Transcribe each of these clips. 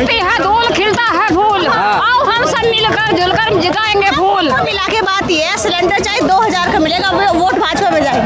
उड़ती है धूल, खिलता है फूल, आओ हम सब मिलकर जुलकर जिताएंगे फूल। मिला के बात ये है, सिलेंडर चाहे 2000 का मिलेगा, वोट भाजपा में जाए।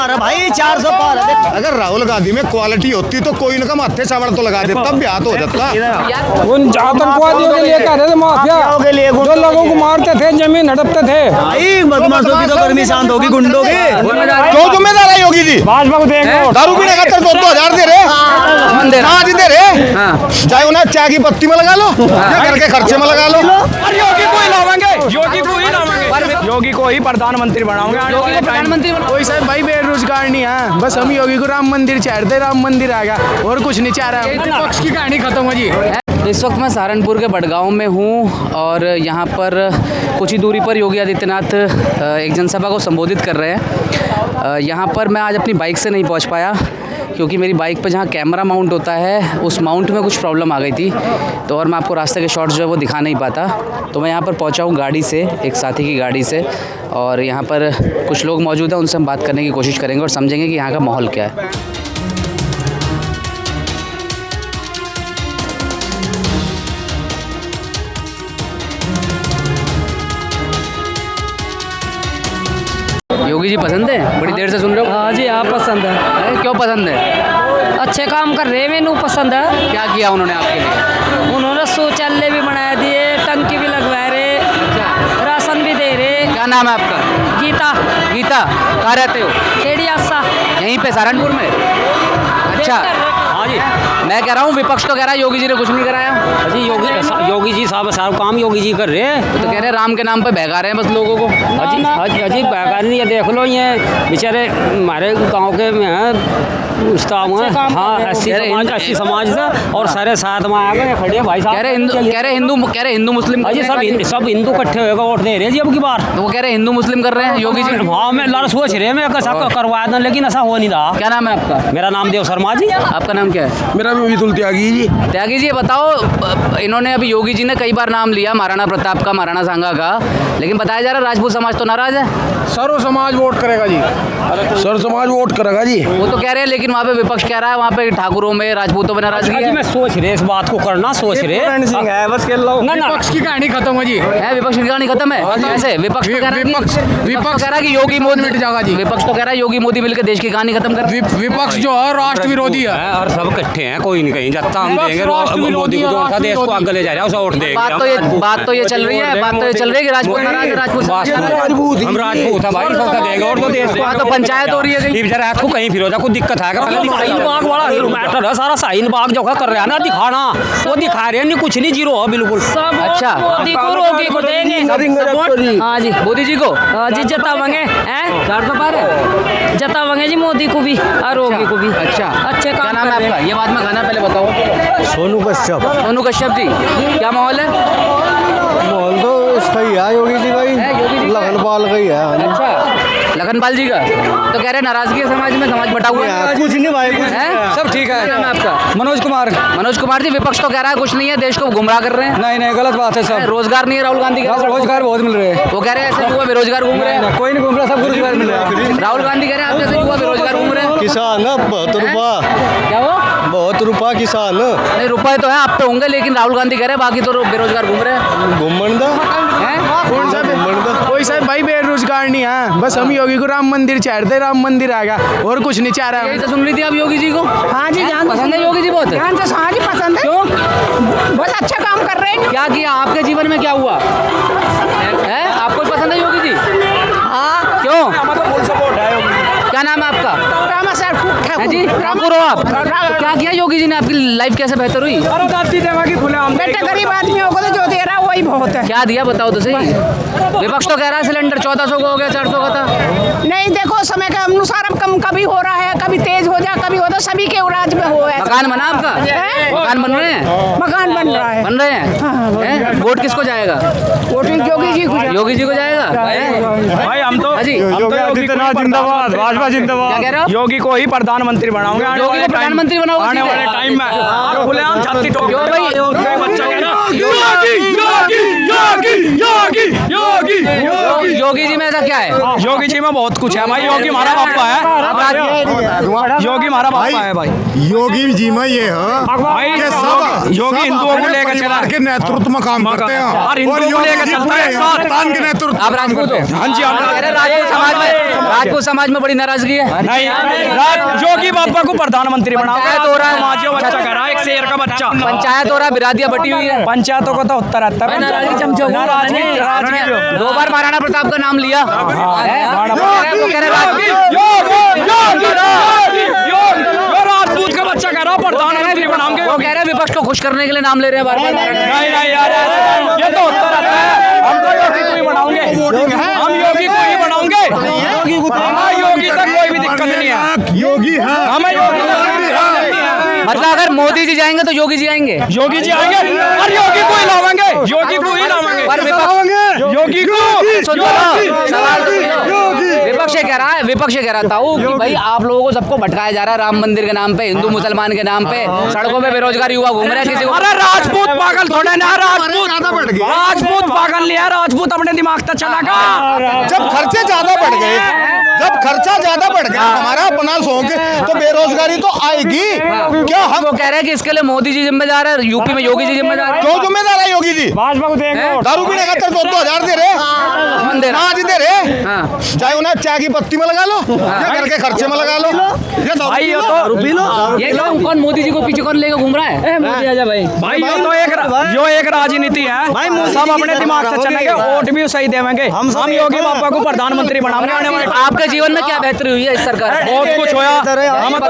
अरे भाई 400 पार है। अगर राहुल गांधी में क्वालिटी होती तो कोई ना माथे चावड़ तो लगा दे, तब ब्याह तो हो जाता। उन आतंकवादियों के लिए कह रहे थे, माफिया के लिए जो लोगों को मारते थे, जमीन हड़पते थे। भाई बदमाशों की तो गर्मी शांत होगी, गुंडों की क्यों जिम्मेदार है योगी जी? भाजपा को देंगे दारू पीने का 2,000 दे रहे, आज दे रहे, चाहे उन्हें चाय की पत्ती में लगा लो या घर के खर्चे में लगा लो। योगी को ही लावेंगे, योगी को ही लावेंगे, योगी को ही प्रधानमंत्री बनाओगे। प्रधानमंत्री कोई साहब भाई बेरोजगार नहीं है, बस हम योगी को राम मंदिर चाहते, राम मंदिर आएगा और कुछ नहीं चाह रहा। पक्ष की कहानी खत्म हो जी। इस वक्त मैं सहारनपुर के बड़गांव में हूँ और यहाँ पर कुछ ही दूरी पर योगी आदित्यनाथ एक जनसभा को संबोधित कर रहे हैं। यहाँ पर मैं आज अपनी बाइक से नहीं पहुँच पाया क्योंकि मेरी बाइक पर जहाँ कैमरा माउंट होता है उस माउंट में कुछ प्रॉब्लम आ गई थी, तो और मैं आपको रास्ते के शॉट्स जो है वो दिखा नहीं पाता। तो मैं यहाँ पर पहुँचा हूँ गाड़ी से, एक साथी की गाड़ी से, और यहाँ पर कुछ लोग मौजूद हैं, उनसे हम बात करने की कोशिश करेंगे और समझेंगे कि यहाँ का माहौल क्या है। योगी जी पसंद है? बड़ी देर से सुन रहे हो। हाँ जी, आप पसंद है। क्यों पसंद है? अच्छे काम कर रहे हैं, मैनू पसंद है। क्या किया उन्होंने आपके लिए? उन्होंने शौचालय भी बना दिए, टंकी भी लगवा रहे, राशन भी दे रहे। क्या नाम है आपका? गीता। गीता, कहाँ रहते हो? खेड़ी आशा। यहीं पे सहारनपुर में? अच्छा, हाँ जी, मैं कह रहा हूँ विपक्ष तो कह रहा है योगी जी ने कुछ नहीं कराया। जी योगी जी साहब सारा काम योगी जी कर रहे हैं। तो कह रहे हैं राम के नाम पे बहका रहे हैं बस लोगों को। अजी बेकार नहीं है, देख लो ये बेचारे हमारे गांव के में हैं उस्ताद हैं, हाँ ऐसी समाज से और सारे साथ में आ गए खड़े भाई साहब। कह रहे हिंदू मुस्लिम। अजी सब हिंदू इकट्ठे होकर वोट दे रहे हैं जी अब की बार। तो वो कह रहे हिंदू मुस्लिम कर रहे हैं योगी जी। हाँ मैं लड़ सोच रहे मैं ऐसा करवाया था, लेकिन ऐसा हो नहीं रहा। क्या नाम है आपका? मेरा नाम देव शर्मा जी। आपका नाम क्या है? मेरा भी विपुल त्यागी जी। त्यागी जी, बताओ, इन्होंने अभी योगी जी ने कई बार नाम लिया महाराणा प्रताप का, महाराणा सांगा का, लेकिन बताया जा रहा है राजपूत समाज तो नाराज है। सर्व समाज वोट करेगा जी, सर्व समाज वोट करेगा जी। वो तो कह रहे हैं, लेकिन वहाँ पे विपक्ष कह रहा है वहाँ पे ठाकुरों में, राजपूतों में नाराजगी है। मैं सोच रहे इस बात को करना, सोच रहे है बस खेल लो। विपक्ष की कहानी खत्म हो जी। है विपक्ष की कहानी खत्म है? कैसे? विपक्ष तो कह रहा है विपक्ष कह रहा है कि योगी मोदी मिट जाएगा जी। विपक्ष तो कह रहा है योगी मोदी मिलकर देश की कहानी खत्म कर। विपक्ष जो है राष्ट्र विरोधी है और सब इकट्ठे हैं, कोई नहीं कहीं जाता। हम देंगे मोदी को जो था देश को आगे ले जा रहा है उसे वोट देंगे। बात तो ये चल रही है कि राजपूत नाराज है, राजपूत हम राजपूत हैं भाई, सबका देंगे और तो देश को। तो पंचायत हो रही है कहीं। बेचारा को कहीं फिरोजा कुछ दिक्कत है बाग वाला मैटर है सारा। शाहीन बाग जो कर रहे हैं ना दिखाना, वो दिखा रहे हैं नहीं, कुछ नहीं, जीरो है बिल्कुल। अच्छा, मोदी को रोगी को देंगे। हाँ जी, मोदी जी को। हाँ जी, जतावेंगे। 400 पार है, जतावेंगे जी मोदी को भी और रोगी को भी। अच्छा, अच्छे क्या काम नाम कर है रहे आपका? हैं। ये बात में खाना पहले बताओ। सोनू कश्यप। सोनू कश्यप जी, क्या माहौल है? माहौल तो इसका ही है, योगी जी का ही, लगनपाल का ही है। अच्छा, लखनपाल जी का। तो कह रहे नाराजगी है समाज में, समाज बटा हुआ है। कुछ नहीं भाई, हैं? सब ठीक है। क्या नाम है आपका? मनोज कुमार। मनोज कुमार जी, विपक्ष तो कह रहा है कुछ नहीं है, देश को गुमराह कर रहे हैं। नहीं गलत बात है सब। रोजगार नहीं है, राहुल गांधी का रोजगार बहुत मिल रहे हैं। वो कह रहे हैं ऐसे युवा बेरोजगार घूम रहे हैं। कोई नहीं घूम रहा, सब रोजगार मिल रहा है। राहुल गांधी कह रहे हैं आप जैसे युवा बेरोजगार घूम रहे हैं। किसान 72 रुपया, क्या वो? 72 रुपया किसान। नहीं, रुपए तो है आप पे होंगे, लेकिन राहुल गांधी कह रहे हैं बाकी तो बेरोजगार घूम रहे हैं। घूमन दा कोई साहब भाई बेरोजगार नहीं है, बस हम योगी को राम मंदिर चाहते, राम मंदिर आएगा और कुछ नहीं चाह रहा। यही तो सुन रही थी आप योगी जी को? हाँ जी, जान पसंद है योगी जी बहुत? ध्यान से। हाँ जी, पसंद है। क्यों? बहुत अच्छा काम कर रहे हैं। क्या किया आपके जीवन में, क्या हुआ है? आपको पसंद है योगी जी? हाँ, क्यों? क्या नाम है आपका? रामा सर है जी, ठाकुर हो आप? तो क्या किया योगी जी ने, आपकी लाइफ कैसे बेहतर हुई? बेटा गरीब आदमी होगा तो जो दे रहा है वही बहुत है। क्या दिया बताओ तो सही। विपक्ष तो कह रहा है सिलेंडर 1400 का हो गया, 400 का था। नहीं, देखो समय के अनुसार अब कम कभी हो रहा है, कभी तेज हो जा, कभी होता, सभी के राज में हो है। मकान बना आपका? मकान बन रहे हैं? मकान बन रहा है। बन रहे हैं? वोट किसको जाएगा? वोट योगी जी को। योगी जी को जाएगा भाई हम तो जी, योगी आदित्यनाथ जिंदाबाद, भाजपा जिंदाबाद। क्या कह रहे हो? योगी को ही प्रधानमंत्री बनाओगे योगी को प्रधानमंत्री बनाओगे आने वाले टाइम में। खुलेआम छाती ठोक क्यों भाई? बच्चा कह रहा योगी योगी योगी योगी योगी योगी जी में ऐसा क्या है? योगी जी में बहुत कुछ है भाई। योगी हमारा बापा है। योगी हमारा बापा है भाई। योगी जी में ये है भाई कि सब योगी हिंदुओं को लेकर चला के नेतृत्व में काम करते हैं और हिंदुओं को लेकर चलता है हिंदुस्तान के नेतृत्व। आप राजपूत हो? हाँ जी, आप राजपूत समाज में बड़ी नाराजगी है। नहीं, योगी बापा को प्रधानमंत्री बनाओगे तो समाजियों बच्चा कह रहा है, एक शेर का बच्चा। पंचायत हो रहा है, बिरादियां बटी हुई है। पंचायतों को तो उत्तर आता है। नाराजगी चमचो। नाराजगी 2 बार महाराणा प्रताप का नाम लिया। राजपूत का बच्चा कह रहा प्रधानमंत्री बनाओगे। वो कह रहे हैं विपक्ष को खुश करने के लिए नाम ले रहे हैं बार-बार। नहीं यार, ये तो उत्तर आता है। हम तो योगी को ही बनाओगे, हम योगी को ही बनाओगे। योगी तक कोई भी दिक्कत नहीं है। योगी है हमें योगी मतलब अगर मोदी जी जाएंगे तो योगी जी आएंगे। योगी जी आएंगे और योगी को ही लावेंगे। योगी को ही लावेंगे। पर विपक्ष योगी को सवाल विपक्ष कह रहा था कि भाई आप लोगों को सबको भटकाया जा रहा है राम मंदिर के नाम पे, हिंदू मुसलमान के नाम पे, सड़कों पे बेरोजगार युवा घूम रहे हैं। किसी को अरे राजपूत पागल थोड़े ना, राजपूत पागल लिया। राजपूत अपने दिमाग तक चला गया। जब खर्चे ज्यादा बढ़ गए, जब खर्चा ज्यादा बढ़ गया हमारा अपना शौक, तो बेरोजगारी तो आएगी। क्या हम वो कह रहे हैं कि इसके लिए मोदी जी जिम्मेदार है, यूपी में योगी जी जिम्मेदार है। क्यों जिम्मेदार है योगी जी? भाजपा को देंगे। दारू पीने का 2,000 दे रहे, आज दे रहे। चाहे उन्हें चाय की पत्ती में लगा लो या घर के खर्चे में लगा लो, ये भाई ये तो ये कौन मोदी जी को पीछे कौन लेकर घूम रहा है? मोदी आजा भाई। भाई यो एक राजनीति है। सब अपने दिमाग से चलेंगे, वोट भी सही देवेंगे। हम योगी बापा को प्रधानमंत्री बनाएंगे आने वाले। आपके जीवन में क्या बेहतरी हुई है इस सरकार से? बहुत कुछ होया। हम तो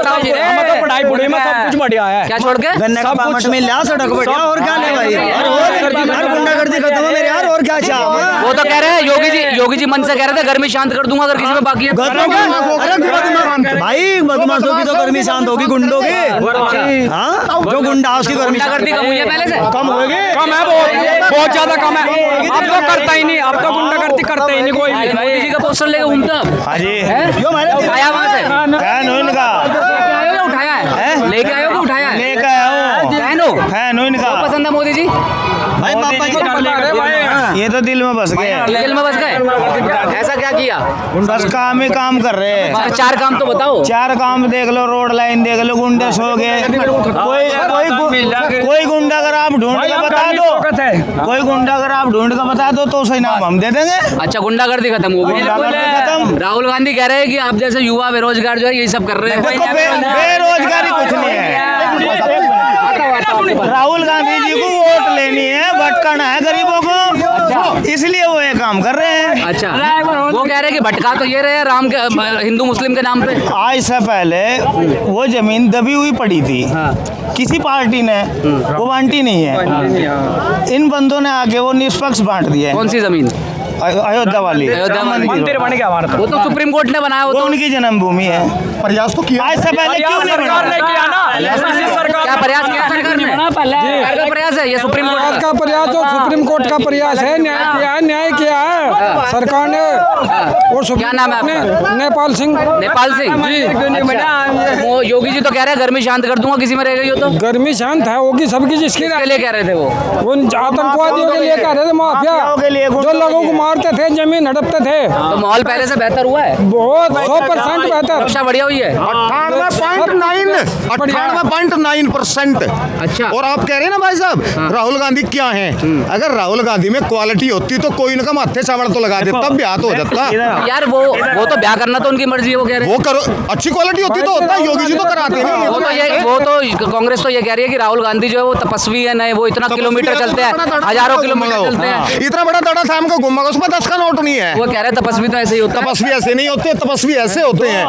पढ़ाई पुढ़ाई में सब कुछ बढ़िया है। क्या छोड़ के? सब कुछ मिल रहा, सड़क बढ़िया। और क्या ले भाई, गुंडागर्दी खत्म है मेरे यार। और क्या चाह? वो तो कह रहे हैं योगी जी मन से कह रहे थे गर्मी शांत कर दूंगा अगर किसी में बाकी है। भाई बदमाशों की तो गर्मी शांत होगी, गुंडों की। हाँ, जो गुंडा उसकी गर्मी कम हुई है पहले से? कम होगी, कम है, बहुत ज्यादा कम है। अब तो करता ही नहीं, अब तो गुंडागर्दी करते ही नहीं कोई भी। मोदी जी का पोस्टर लेके घूमता उठाया वहाँ से? उठाया है? लेके आए हो कि उठाया है? लेके आया हूँ। फैन हो? पसंद है मोदी जी? भाई पापा जी ये तो दिल में बस गए। दिल में बस गए? ऐसा क्या किया? बस काम ही काम कर रहे हैं। 4 काम तो बताओ। 4 काम देख लो, रोड लाइन देख लो, गुंडे सो गए। कोई गुंडा अगर आप ढूंढ कर बता दो, कोई गुंडा अगर आप ढूंढ कर बता दो तो सही नाम हम दे देंगे। अच्छा, गुंडागर्दी खत्म हो गई। खत्म। राहुल गांधी कह रहे हैं कि आप जैसे युवा बेरोजगार जो है यही सब कर रहे हैं। देखो बेरोजगारी कुछ नहीं है। राहुल गांधी जी को वोट लेनी है, भटकाना है गरीबों को, इसलिए वो ये काम कर रहे हैं। अच्छा, वो कह रहे हैं कि भटका तो ये रहे राम के हिंदू मुस्लिम के नाम पे। आज से पहले वो जमीन दबी हुई पड़ी थी, किसी पार्टी ने वो बांटी नहीं है। इन बंदों ने आगे वो निष्पक्ष बांट दिया है। कौन सी जमीन? अयोध्या वाली मंदिर बन गया हमारा। वो तो सुप्रीम कोर्ट ने बनाया, वो तो उनकी जन्मभूमि है। प्रयास तो किया आज से पहले क्यों नहीं सरकार ने किया ना? क्या प्रयास किया सरकार ने? सरकार का प्रयास है ये सुप्रीम कोर्ट का प्रयास और सुप्रीम कोर्ट का प्रयास है। न्याय किया है सरकार ने। और क्या नाम है आपका? नेपाल सिंह जी। अच्छा, योगी जी तो कह रहे हैं गर्मी शांत कर दूंगा किसी में रह गई हो तो। गर्मी शांत है होगी सबकी, जिसके लिए कह रहे थे वो आतंकवादियों के लिए कह रहे थे, माफिया जो लोगों को मारते थे, जमीन हड़पते थे। तो माहौल पहले से बेहतर हुआ है? बहुत 100% बेहतर। रक्षा बढ़िया हुई है। 98.9%। अच्छा, और आप कह रहे हैं ना भाई साहब राहुल गांधी क्या हैं? अगर राहुल गांधी में क्वालिटी होती तो कोई इनका माथे चावड़ तो लगा देता, ब्याह तो हो जाता। यार वो तो ब्याह करना तो उनकी मर्जी है, वो कह रहे हैं। वो करो, अच्छी क्वालिटी होती तो होता। योगी जी तो कराते हैं। वो तो कांग्रेस तो ये कह रही है कि राहुल गांधी जो है वो तपस्वी है, नहीं वो इतना किलोमीटर चलते हैं, हजारों किलोमीटर चलते हैं। इतना बड़ा दड़ा शाम को घूमा, उसमें 10 का नोट नहीं है। वो कह रहे हैं तपस्वी तो ऐसे ही होता है। तपस्वी ऐसे नहीं होते, तपस्वी ऐसे होते हैं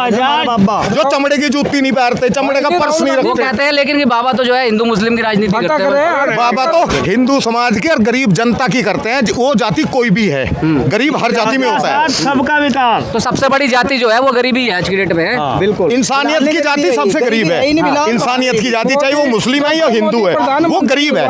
जो चमड़े की जूती नहीं पहनते, चमड़े का पर्स नहीं वो रखते। कहते हैं लेकिन कि बाबा तो जो है हिंदू मुस्लिम की राजनीति करते हैं। बाबा तो हिंदू समाज की और गरीब जनता की करते हैं। वो जाति कोई भी है, गरीब हर जाति में होता है। सबका विकास। तो सबसे बड़ी जाति जो है वो गरीबी है आज की डेट में। बिल्कुल, इंसानियत की जाति सबसे गरीब है। इंसानियत की जाति चाहे वो मुस्लिम है या हिंदू है, वो गरीब है।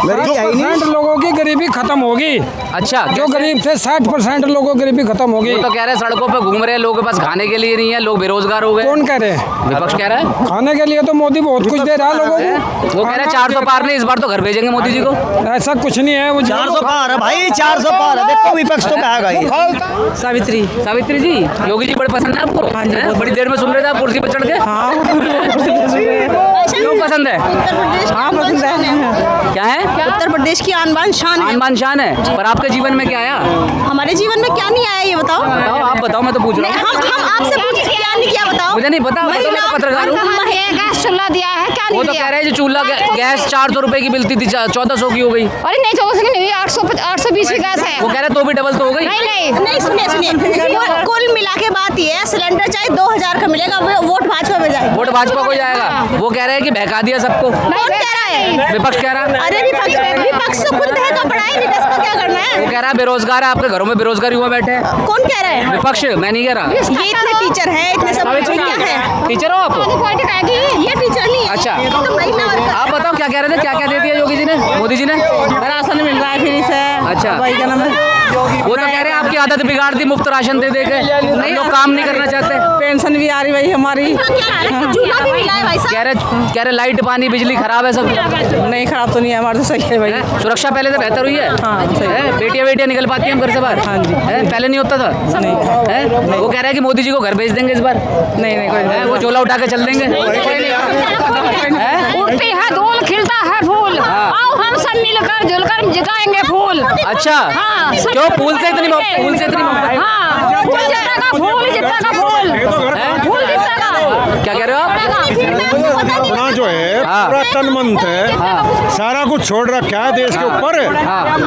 60% लोगों की गरीबी खत्म होगी। अच्छा, जो गरीब थे 60% लोगों की गरीबी खत्म होगी। वो तो कह रहे हैं सड़कों पे घूम रहे हैं, लोगों के पास खाने के लिए नहीं है, लोग बेरोजगार हो गए। कौन कह रहे हैं? विपक्ष कह रहा है खाने के लिए तो मोदी बहुत कुछ दे रहा है लोगों को। वो कह रहे हैं 400 पार नहीं, इस बार तो घर भेजेंगे मोदी जी को। को? ऐसा कुछ नहीं है। 400 पार है भाई, 400 पार है। देखो विपक्ष तो कहेगा ही। सावित्री। सावित्री जी, योगी जी बड़े पसंद है आपको? हाँ जी, हैं? बड़ी देर में सुन रहे थे आप कुर्सी पर चढ़ के। हाँ क्यों पसंद है? हाँ पसंद है। क्या है? उत्तर प्रदेश की आन बान शान है। आन बान शान है, पर आपके जीवन में क्या आया? हमारे जीवन में क्या नहीं आया ये बताओ। बताओ, आप बताओ, मैं तो पूछ रहा हूँ। हम आपसे पूछे क्या नहीं किया बताओ। मुझे नहीं पता, मैं तो पत्रकार हूँ। गैस चूल्हा दिया है, क्या वो नहीं तो दिया? कह रहे हैं जो चूल्हा गैस 400 रुपए की मिलती थी 1400 की हो गई। अरे नहीं, 1400 की नहीं, 820 की गैस है। वो कह रहे तो भी डबल तो हो गई। नहीं सुनिए कुल मिला के बात ये है, सिलेंडर चाहे 2000 का मिलेगा, वोट भाजपा में जाएगा। वोट भाजपा को जाएगा। वो कह रहे हैं कि बहका दिया सबको। कौन कह रहा है? विपक्ष कह रहा है। अरे विपक्ष तो खुद बहका पड़ा है, विपक्ष का क्या करना है? वो कह रहा है बेरोजगार है, आपके घरों में बेरोजगार युवा बैठे हैं। कौन कह रहा है? विपक्ष, मैं नहीं कह रहा। ये इतने टीचर है, इतने सब कुछ क्या है? टीचर हो आप? ये टीचर नहीं है। अच्छा। ये तो महिला वर्ग। आप बताओ क्या कह रहे थे, क्या क्या दे दिया योगी जी ने, मोदी जी ने? राशन मिल रहा है फ्री से। अच्छा। भाई क्या नाम है? वो तो कह रहे हैं आपकी आदत बिगाड़ दी मुफ्त राशन दे के, लोग काम नहीं करना चाहते। पेंशन भी आ रही भाई हमारी। झूला भी मिला है भाई साहब। कह रहे लाइट पानी बिजली खराब है सब। नहीं खराब तो नहीं है, हमारे तो सही है भाई। सुरक्षा पहले से बेहतर हुई है। हाँ सही है। बेटियां निकल पाती हैं हम घर से बाहर। हाँ जी। पहले नहीं होता था। नहीं। वो कह रहे हैं कि मोदी जी को घर भेज देंगे इस बार। नहीं कोई वो झोला उठा के चल देंगे। उठती है धूल, खिलता है फूल, आओ हम सब मिलकर जुलकर जिताएंगे फूल। अच्छा। हाँ, क्यों फूल से इतनी मोहब्बत? हाँ, फूल जितेगा, फूल जितेगा, फूल फूल जितेगा। क्या कह रहे हो आप? अपना जो है हाँ। पूरा तन मन है, सारा कुछ छोड़ रखा है देश के ऊपर।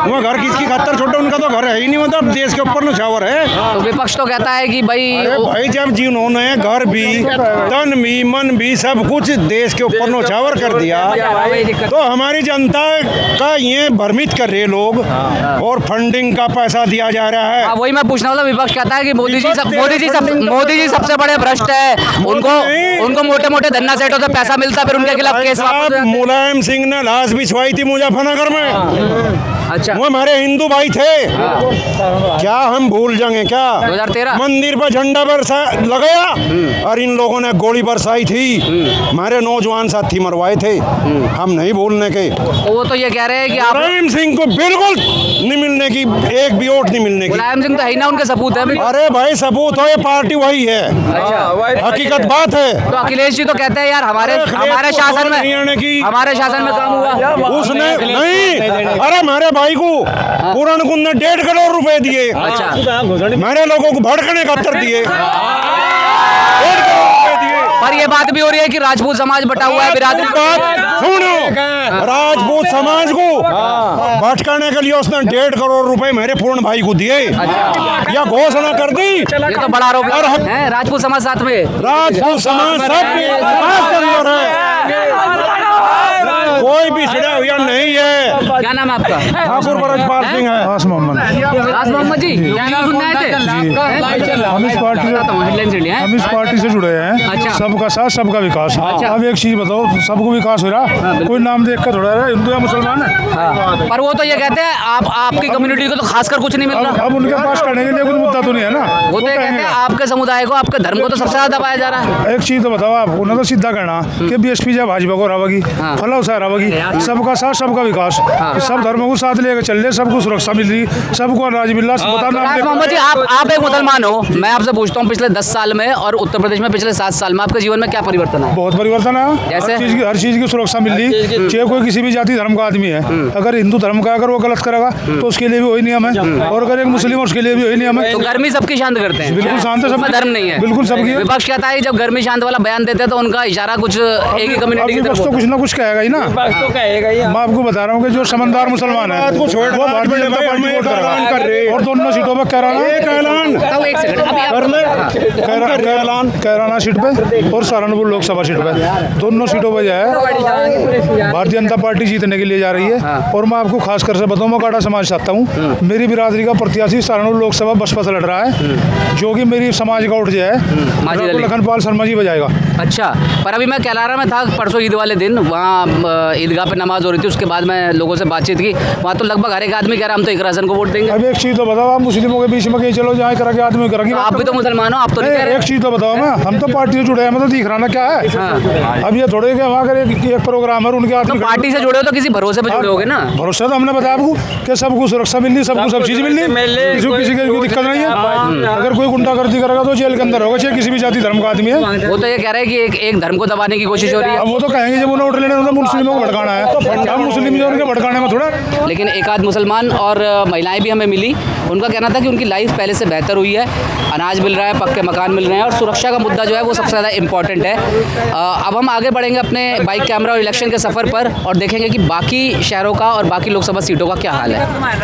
वो घर किसकी खातर छोड़ो, उनका तो घर है ही नहीं, मतलब देश के ऊपर नछावर है। तो विपक्ष तो कहता है कि भाई अरे भाई जब जिन्होंने घर भी, तन भी, मन भी, सब कुछ देश के ऊपर नछावर कर दिया, तो हमारी जनता का ये भ्रमित कर रहे लोग, और फंडिंग का पैसा दिया जा रहा है। वही मैं पूछना वाला। विपक्ष कहता है कि मोदी जी सबसे बड़े भ्रष्ट है, उनको मोटे मोटे धन्ना सेठों से पैसा मिलता, फिर उनके खिलाफ केस वापस। मुलायम सिंह ने लाश बिछवाई थी मुजफ्फरनगर में। अच्छा। वो हमारे हिंदू भाई थे। क्या हम भूल जाएंगे क्या? 2013 मंदिर पर झंडा लगाया और इन लोगों ने गोली बरसाई थी, हमारे नौजवान साथी मरवाए थे, हम नहीं भूलने के। वो तो ये कह रहे हैं कि आप मुलायम सिंह को बिल्कुल नहीं मिलने की, एक भी वोट नहीं मिलने की। मुलायम सिंह तो है ही ना, उनके सबूत है अभी। अरे भाई सबूत हो, ये पार्टी वही है। अच्छा। हकीकत बात है। तो अखिलेश जी तो कहते हैं यार हमारे शासन में काम हुआ। उसने नहीं, अरे हमारे भाई को पूरन कुंद ने 1.5 करोड़ रुपए दिए। अच्छा। मेरे लोगों को भड़कने का उत्तर दिए। 1.5 करोड़ रुपए दिए। पर ये बात भी हो रही है कि राजपूत समाज बटा हुआ है, बिरादरी। सुनो, राजपूत समाज को भटकाने के लिए उसने 1.5 करोड़ रुपए मेरे पूर्ण भाई को दिए, या घोषणा कर दी। ये तो बड़ा आरोप है। राजपूत समाज साथ में, राजपूत समाज सब कोई भी छिड़ा हुआ नहीं है। क्या नाम है आपका? ठाकुर ब्रजपाल सिंह है। आस मोहम्मद जी, क्या नाम सुनने आए थे? हम इस पार्टी से जुड़े हैं। अच्छा। सबका साथ सबका विकास। अब एक चीज बताओ, सबको विकास हो रहा, कोई नाम देख कर थोड़ा हिंदू या मुसलमान है। पर वो तो ये कहते हैं आपकी कम्युनिटी को तो खासकर कुछ नहीं मिल रहा। अब उनके पास करने के लिए कोई मुद्दा तो नहीं है ना। वो तो ये कहते हैं आपके समुदाय को, आपके धर्म को तो सबसे ज्यादा दबाया जा रहा है। एक चीज तो बताओ आप, उन्हें तो सीधा कहना कि बीएसपी जब भाजपा को रावगी, फलाव से रावगी, सबका साथ सबका विकास, सब धर्मों को साथ लेकर चल रहे, सबको सुरक्षा मिल रही, सबको अनाज मिल रहा। मोहम्मद जी, आप एक मुसलमान हो, मैं आपसे पूछता हूँ पिछले 10 साल में और उत्तर प्रदेश में पिछले 7 साल में आपके जीवन में क्या परिवर्तन है? बहुत परिवर्तन है। जैसे? हर चीज की सुरक्षा मिल रही, चाहे कोई किसी भी जाति धर्म का आदमी है, अगर हिंदू धर्म का अगर वो गलत करेगा तो उसके लिए भी वही नियम है, और अगर एक मुस्लिम है उसके लिए भी वही नियम है। तो गर्मी सबकी शांत करते हैं। बिल्कुल शांत है, सब धर्म नहीं है, बिल्कुल सबकी। विपक्ष कहता है जब गर्मी शांत वाला बयान देते हैं तो उनका इशारा कुछ एक ही कम्युनिटी की तरफ तो कुछ ना कुछ कहेगा ही ना। मैं आपको बता रहा हूँ कि जो समझदार मुसलमान है वो भारतीय जनता पार्टी को वोट करेगा, और दोनों सीटों पर कैराना सीट पे और सहारनपुर लोकसभा सीट पे, दोनों सीटों पर जो है भारतीय जनता पार्टी जीतने के लिए जा रही है। और मैं आपको खास कर से बताऊँ, मैं काटा समाज चाहता हूँ, मेरी बिरादरी का प्रत्याशी सहारनपुर लोकसभा बसपा से लड़ रहा है, जो कि मेरी समाज का उठ जो है लखनपाल शर्मा जी बजाएगा। अच्छा। पर अभी मैं कहलारा में था परसों ईद वाले दिन, वहाँ ईदगाह पे नमाज हो रही थी, उसके बाद मैं लोगों से बात बातचीत की, वहाँ तो लगभग हर एक आदमी कह रहा हम तो एक राशन को वोट देंगे। अब एक चीज़ तो बताओ, आप मुस्लिमों के बीच में कहीं चलो जहाँ करा के आदमी करा के, आप भी तो मुसलमान हो, आप तो नहीं कह रहे। एक चीज़ तो बताओ, मैं हम तो पार्टी से जुड़े हैं, मैं तो दिख रहा ना क्या है। अब ये थोड़े कि वहाँ अगर एक प्रोग्राम है उनके आदमी पार्टी से जुड़े हो तो किसी भरोसे पे जुड़े होगे ना। भरोसा तो हमने बताया आपको कि सबको सुरक्षा मिलनी, सबको सब चीज़ मिलनी, किसी को किसी की कोई दिक्कत नहीं है। अगर कोई गुंडागर्दी करेगा तो जेल के अंदर होगा, चाहे किसी भी जाति धर्म का आदमी है। वो तो ये कह रहे हैं कि एक धर्म को दबाने की कोशिश हो रही है। अब वो तो कहेंगे जब उन्हें वोट लेने तो मुस्लिमों को भड़काना है, हम मुस्लिम जो उनके भड़काने में थोड़ा। लेकिन एक आध मुसलमान और महिलाएं भी हमें मिली, उनका कहना था कि उनकी लाइफ पहले से बेहतर हुई है, अनाज मिल रहा है, पक्के मकान मिल रहे हैं और सुरक्षा का मुद्दा जो है वो सबसे ज़्यादा इंपॉर्टेंट है। अब हम आगे बढ़ेंगे अपने बाइक कैमरा और इलेक्शन के सफ़र पर और देखेंगे कि बाकी शहरों का और बाकी लोकसभा सीटों का क्या हाल है।